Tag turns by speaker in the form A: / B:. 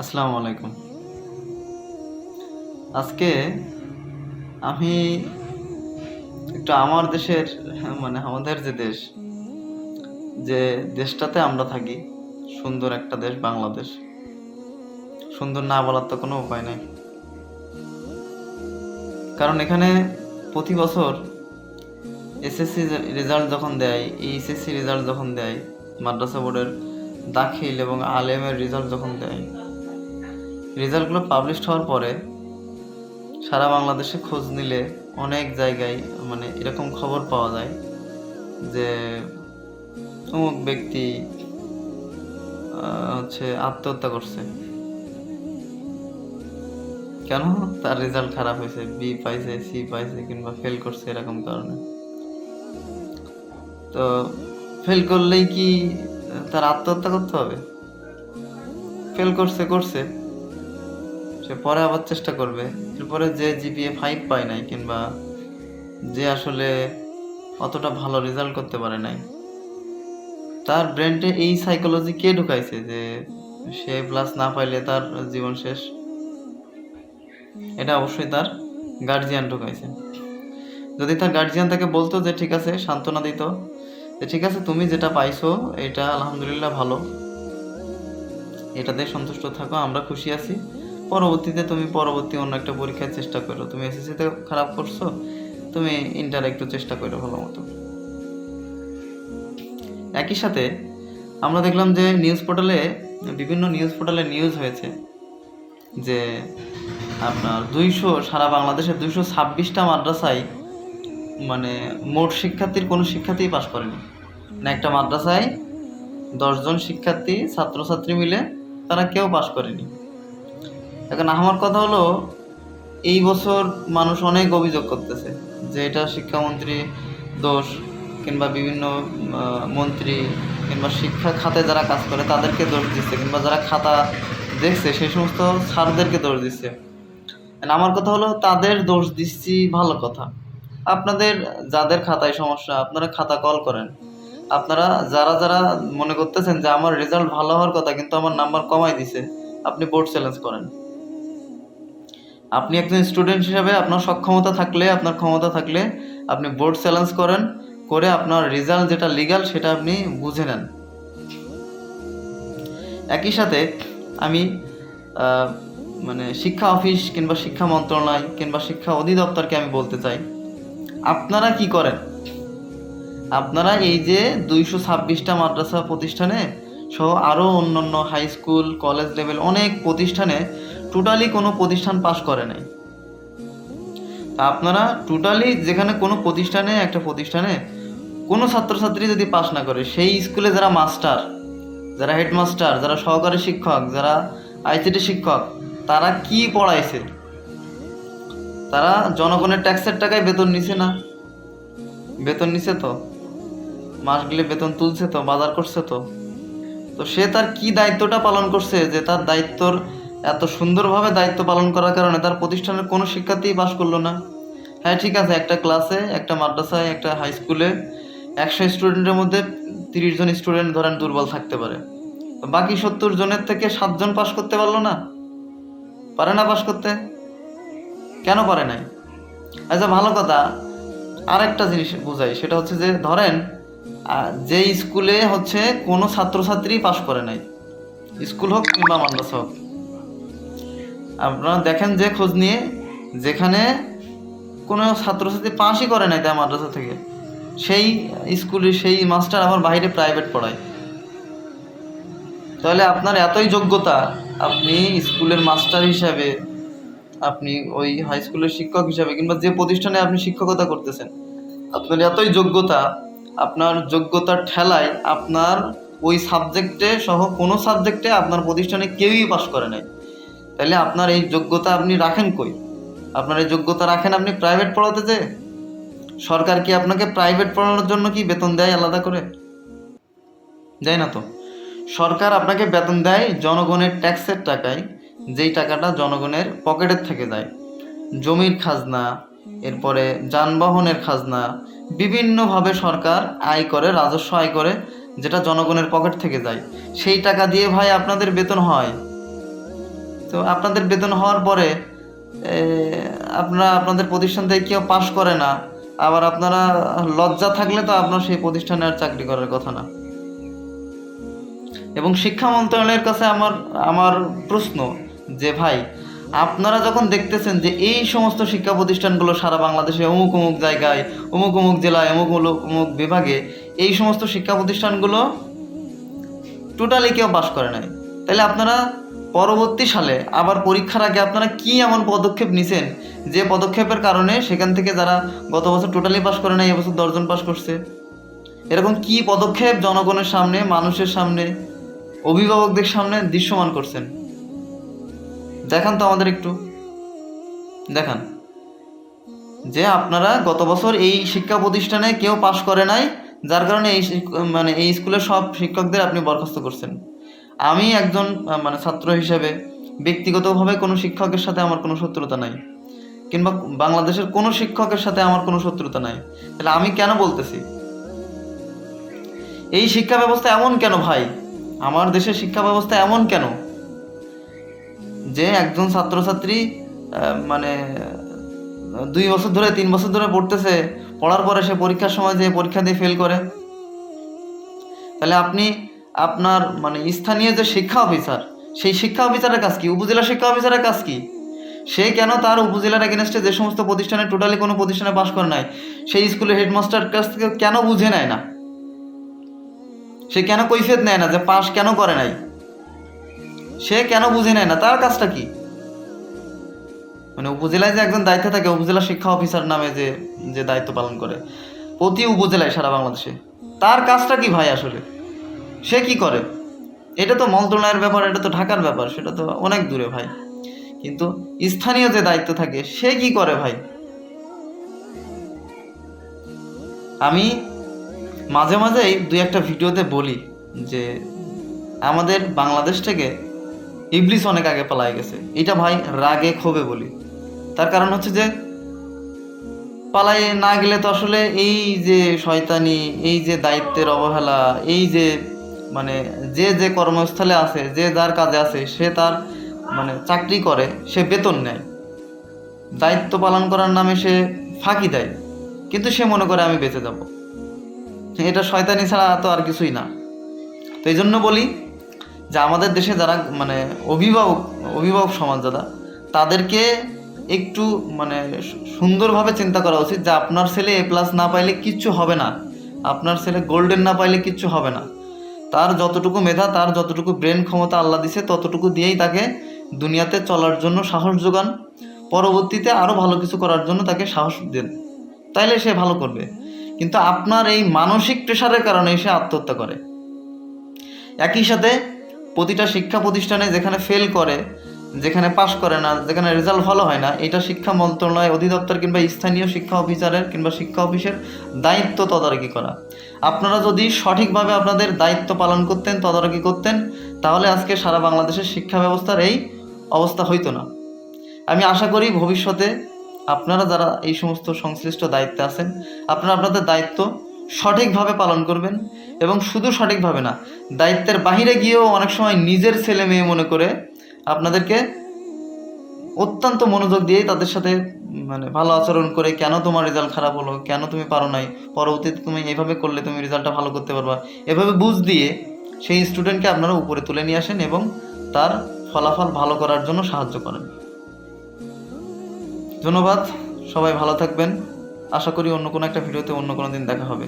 A: আসসালামু আলাইকুম। আজকে আমি একটু আমার দেশের আমাদের যে দেশ, যে দেশটাতে আমরা থাকি, সুন্দর একটা দেশ বাংলাদেশ। সুন্দর না বলার তো কোনো উপায় নাই। কারণ এখানে প্রতি বছর এসএসসি রেজাল্ট যখন দেয়, এইচএসসি রেজাল্ট যখন দেয়, মাদ্রাসা বোর্ডের দাখিল এবং আলেমের রেজাল্ট যখন দেয়, রেজাল্টগুলো পাবলিশড হওয়ার পরে সারা বাংলাদেশে খোঁজ নিলে অনেক জায়গায় এরকম খবর পাওয়া যায় যে অমুক ব্যক্তি আত্মহত্যা করছে। কেন? তার রেজাল্ট খারাপ হয়েছে, বি পাইছে, সি পাইছে, কিংবা ফেল করছে এরকম কারণে। তো ফেল করলেই কি তার আত্মহত্যা করতে হবে? ফেল করছে করছে, সে পরে আবার চেষ্টা করবে। এরপরে যে জিপিএ 5 পায় নাই, কিংবা যে আসলে অতটা ভালো রেজাল্ট করতে পারে নাই, তার ব্রেনটে এই সাইকোলজি কে ঢুকাইছে যে সে প্লাস না পাইলে তার জীবন শেষ? এটা অবশ্যই তার গার্জিয়ান ঢুকাইছে। যদি তার গার্জিয়ান তাকে বলতো যে ঠিক আছে, সান্ত্বনা দিত যে ঠিক আছে, তুমি যেটা পাইছো এটা আলহামদুলিল্লাহ ভালো, এটাতে সন্তুষ্ট থাকো, আমরা খুশি আছি, পরবর্তীতে তুমি অন্য একটা পরীক্ষার চেষ্টা করো, তুমি এসএসসিতে খারাপ করছো, তুমি ইন্টারে একটু চেষ্টা করো ভালো মতো। একই সাথে আমরা দেখলাম যে বিভিন্ন নিউজ পোর্টালে নিউজ হয়েছে যে আপনার সারা বাংলাদেশের 226টা মাদ্রাসায় মোট শিক্ষার্থীর কোনো শিক্ষার্থীই পাশ করেনি। একটা মাদ্রাসায় 10 জন শিক্ষার্থী ছাত্রছাত্রী মিলে তারা কেউ পাশ করেনি। এখন আমার কথা হলো, এই বছর মানুষ অনেক অভিযোগ করতেছে যে এটা শিক্ষামন্ত্রী দোষ, কিংবা বিভিন্ন মন্ত্রী, কিংবা শিক্ষা খাতে যারা কাজ করে তাদেরকে দোষ দিচ্ছে, কিংবা যারা খাতা দেখছে সেই সমস্ত স্যারদেরকে দোষ দিচ্ছে। আমার কথা হলো, তাদের দোষ দিচ্ছি ভালো কথা। আপনাদের যাদের খাতায় সমস্যা, আপনারা খাতা কল করেন। আপনারা যারা যারা মনে করতেছেন যে আমার রেজাল্ট ভালো হওয়ার কথা কিন্তু আমার নাম্বার কমাই দিছে, আপনি বোর্ড চ্যালেঞ্জ করেন। আপনি একজন স্টুডেন্ট হিসাবে আপনার সক্ষমতা থাকলে, আপনার ক্ষমতা থাকলে আপনি বোর্ড চ্যালেঞ্জ করেন, করে আপনার রেজাল্ট যেটা লিগ্যাল সেটা আপনি বুঝে নেন। একই সাথে আমি শিক্ষা অফিস, কিংবা শিক্ষা মন্ত্রণালয়, কিংবা শিক্ষা অধিদপ্তরকে আমি বলতে চাই, আপনারা কি করেন? আপনারা এই যে 226টা মাদ্রাসা প্রতিষ্ঠানে সহ আরও অন্যান্য হাই স্কুল, কলেজ লেভেল অনেক প্রতিষ্ঠানে টোটালি কোনো প্রতিষ্ঠান পাশ করে নাই। আপনারা টোটালি যেখানে কোনো একটা প্রতিষ্ঠানে কোনো ছাত্রছাত্রী যদি পাশ না করে, সেই স্কুলে যারা মাস্টার, যারা হেডমাস্টার, যারা সহকারী শিক্ষক, যারা আইসিটি শিক্ষক, তারা কি পড়াইছে? তারা জনগণের ট্যাক্সের টাকায় বেতন নিছে না? বেতন নিছে তো, মাস গেলে বেতন তুলছে তো, বাজার করছে তো। তো সে তার কি দায়িত্বটা পালন করছে যে তার দায়িত্বর এত সুন্দরভাবে দায়িত্ব পালন করার কারণে তার প্রতিষ্ঠানের কোনো শিক্ষার্থী পাশ করলো না? হ্যাঁ, ঠিক আছে, একটা ক্লাসে, একটা মাদ্রাসায়, একটা হাই স্কুলে 100 স্টুডেন্টের মধ্যে 30 জন স্টুডেন্ট ধরেন দুর্বল থাকতে পারে, বাকি 70 জনের থেকে 7 জন পাশ করতে পারলো না? পারে না পাশ করতে? কেন পারে নাই? আচ্ছা, ভালো কথা, আরেকটা জিনিস বুঝাই, সেটা হচ্ছে যে ধরেন যে স্কুলে কোনো ছাত্রছাত্রী পাশ করে নাই, স্কুল হোক কিংবা মাদ্রাসা হোক, আপনারা দেখেন যে খোঁজ নিয়ে, যেখানে কোনো ছাত্রছাত্রী পাশই করে নাই তাই মাদ্রাসা থেকে, সেই স্কুলে সেই মাস্টার আবার বাইরে প্রাইভেট পড়ায়। তাহলে আপনার এতই যোগ্যতা, আপনি স্কুলের মাস্টার হিসাবে, আপনি ওই হাই স্কুলের শিক্ষক হিসাবে, কিংবা যে প্রতিষ্ঠানে আপনি শিক্ষকতা করতেছেন, আপনার এতই যোগ্যতা, আপনার যোগ্যতার ঠেলায় আপনার ওই সাবজেক্টে সহ কোনো সাবজেক্টে আপনার প্রতিষ্ঠানে কেউই পাশ করে নাই। তাহলে আপনার এই যোগ্যতা আপনি রাখেন কই? আপনার এই যোগ্যতা রাখেন আপনি প্রাইভেট পড়াতে যে। সরকার কি আপনাকে প্রাইভেট পড়ানোর জন্য কি বেতন দেয় আলাদা করে? দেয় না তো। সরকার আপনাকে বেতন দেয় জনগণের ট্যাক্সের টাকায়, যেই টাকাটা জনগণের পকেটের থেকে যায়। জমির খাজনা, এরপরে যানবাহনের খাজনা, বিভিন্নভাবে সরকার আয় করে, রাজস্ব আয় করে, যেটা জনগণের পকেট থেকে যায়। সেই টাকা দিয়ে ভাই আপনাদের বেতন হয়। তো আপনাদের বেতন হওয়ার পরে আপনাদের প্রতিষ্ঠান থেকে কেউ পাশ করে না, আবার আপনারা লজ্জা থাকলে তো আপনার সেই প্রতিষ্ঠানে আর চাকরি করার কথা না। এবং শিক্ষা মন্ত্রণালয়ের কাছে আমার প্রশ্ন যে ভাই, আপনারা যখন দেখতেছেন যে এই সমস্ত শিক্ষা প্রতিষ্ঠানগুলো সারা বাংলাদেশে অমুক অমুক জায়গায়, অমুক অমুক জেলায়, অমুক অমুক বিভাগে এই সমস্ত শিক্ষা প্রতিষ্ঠানগুলো টোটালি কেউ পাশ করে নাই, তাহলে আপনারা পরবর্তী সালে আবার পরীক্ষার আগে আপনারা কি এমন পদক্ষেপ নিছেন যে পদক্ষেপের কারণে সেখান থেকে যারা গত বছর টোটালি পাশ করে নাই এবছর 10 জন পাশ করছে? এরকম কি পদক্ষেপ জনগণের সামনে, মানুষের সামনে, অভিভাবকদের সামনে দৃশ্যমান করছেন? দেখান তো আমাদের একটু দেখান যে আপনারা গত বছর এই শিক্ষা প্রতিষ্ঠানে কেউ পাশ করে নাই, যার কারণে এই স্কুলের সব শিক্ষকদের আপনি বরখাস্ত করছেন। আমি একজন ছাত্র হিসেবে ব্যক্তিগতভাবে কোনো শিক্ষকের সাথে আমার কোনো শত্রুতা নাই, কিংবা বাংলাদেশের কোনো শিক্ষকের সাথে আমার কোনো শত্রুতা নাই। তাহলে আমি কেন বলতেছি এই শিক্ষা ব্যবস্থা এমন কেন ভাই? আমার দেশের শিক্ষা ব্যবস্থা এমন কেন যে একজন ছাত্রছাত্রী 2 বছর ধরে 3 বছর ধরে পড়তেছে, পড়ার পরে সে পরীক্ষার সময় যে পরীক্ষা দিয়ে ফেল করে? তাহলে আপনি আপনার স্থানীয় যে শিক্ষা অফিসার, সেই শিক্ষা অফিসারের কাজ কি? উপজেলা শিক্ষা অফিসারের কাজ কি? সে কেন তার উপজেলার এগেনস্টে যে সমস্ত প্রতিষ্ঠানে টোটালি কোনো প্রতিষ্ঠানে পাশ করে নাই সেই স্কুলের হেডমাস্টার কাছ থেকে কেন বুঝে নেয় না? সে কেন কৈফিয়ত নেয় না যে পাশ কেন করে নাই? সে কেন বুঝে নেয় না? তার কাজটা কি? উপজেলায় যে একজন দায়িত্বে থাকে, উপজেলা শিক্ষা অফিসার নামে যে দায়িত্ব পালন করে প্রতি উপজেলায় সারা বাংলাদেশে, তার কাজটা কি ভাই আসলে? সে কি করে? এটা তো মন্ত্রণালয়ের ব্যাপার, এটা তো ঢাকার ব্যাপার, সেটা তো অনেক দূরে ভাই। কিন্তু স্থানীয় যে দায়িত্ব থাকে সে কি করে ভাই? আমি মাঝে মাঝেই 2-1টা ভিডিওতে বলি যে আমাদের বাংলাদেশ থেকে ইবলিস অনেক আগে পালায় গেছে। এটা ভাই রাগে ক্ষোভে বলি। তার কারণ হচ্ছে যে পালায় না গেলে তো আসলে এই যে শয়তানি, এই যে দায়িত্বের অবহেলা, এই যে যে কর্মস্থলে আছে, যে যার কাজে আছে, সে তার চাকরি করে, সে বেতন নেয়, দায়িত্ব পালন করার নামে সে ফাঁকি দেয়, কিন্তু সে মনে করে আমি বেঁচে যাব। এটা শয়তানি ছাড়া তো আর কিছুই না। তো এই জন্য বলি যে আমাদের দেশে যারা অভিভাবক সমাজ যারা, তাদেরকে একটু সুন্দরভাবে চিন্তা করা উচিত যে আপনার ছেলে A+ না পাইলে কিচ্ছু হবে না, আপনার ছেলে গোল্ডেন না পাইলে কিচ্ছু হবে না। তার যতটুকু মেধা, তার যতটুকু ব্রেন ক্ষমতা আল্লাহ দিছে, ততটুকু দিয়েই তাকে দুনিয়াতে চলার জন্য সাহস যোগান, পরবর্তীতে আরও ভালো কিছু করার জন্য তাকে সাহস দেন, তাইলে সে ভালো করবে। কিন্তু আপনার এই মানসিক প্রেশারের কারণে সে আত্মহত্যা করে। একই সাথে প্রতিটা শিক্ষা প্রতিষ্ঠানে যেখানে ফেল করে, যেখানে পাশ করে না, যেখানে রেজাল্ট ভালো হয় না, এটা শিক্ষা মন্ত্রণালয়, অধিদপ্তর কিংবা স্থানীয় শিক্ষা অফিসারের কিংবা শিক্ষা অফিসের দায়িত্ব তদারকি করা। আপনারা যদি সঠিকভাবে আপনাদের দায়িত্ব পালন করতেন, তদারকি করতেন, তাহলে আজকে সারা বাংলাদেশের শিক্ষা ব্যবস্থার এই অবস্থা হইতো না। আমি আশা করি ভবিষ্যতে আপনারা যারা এই সমস্ত সংশ্লিষ্ট দায়িত্বে আছেন, আপনারা আপনাদের দায়িত্ব সঠিকভাবে পালন করবেন, এবং শুধু সঠিকভাবে না, দায়িত্বের বাহিরে গিয়েও অনেক সময় নিজের ছেলে মেয়ে মনে করে আপনাদেরকে অত্যন্ত মনোযোগ দিয়ে তাদের সাথে ভালো আচরণ করে, কেন তোমার রেজাল্ট খারাপ হলো, কেন তুমি পারো নাই, পরবর্তীতে তুমি এইভাবে করলে তুমি রেজাল্টটা ভালো করতে পারবা, এভাবে বুঝ দিয়ে সেই স্টুডেন্টকে আপনারা উপরে তুলে নিয়ে আসেন এবং তার ফলাফল ভালো করার জন্য সাহায্য করেন। ধন্যবাদ, সবাই ভালো থাকবেন। আশা করি অন্য কোনো একটা ভিডিওতে অন্য কোনো দিন দেখা হবে।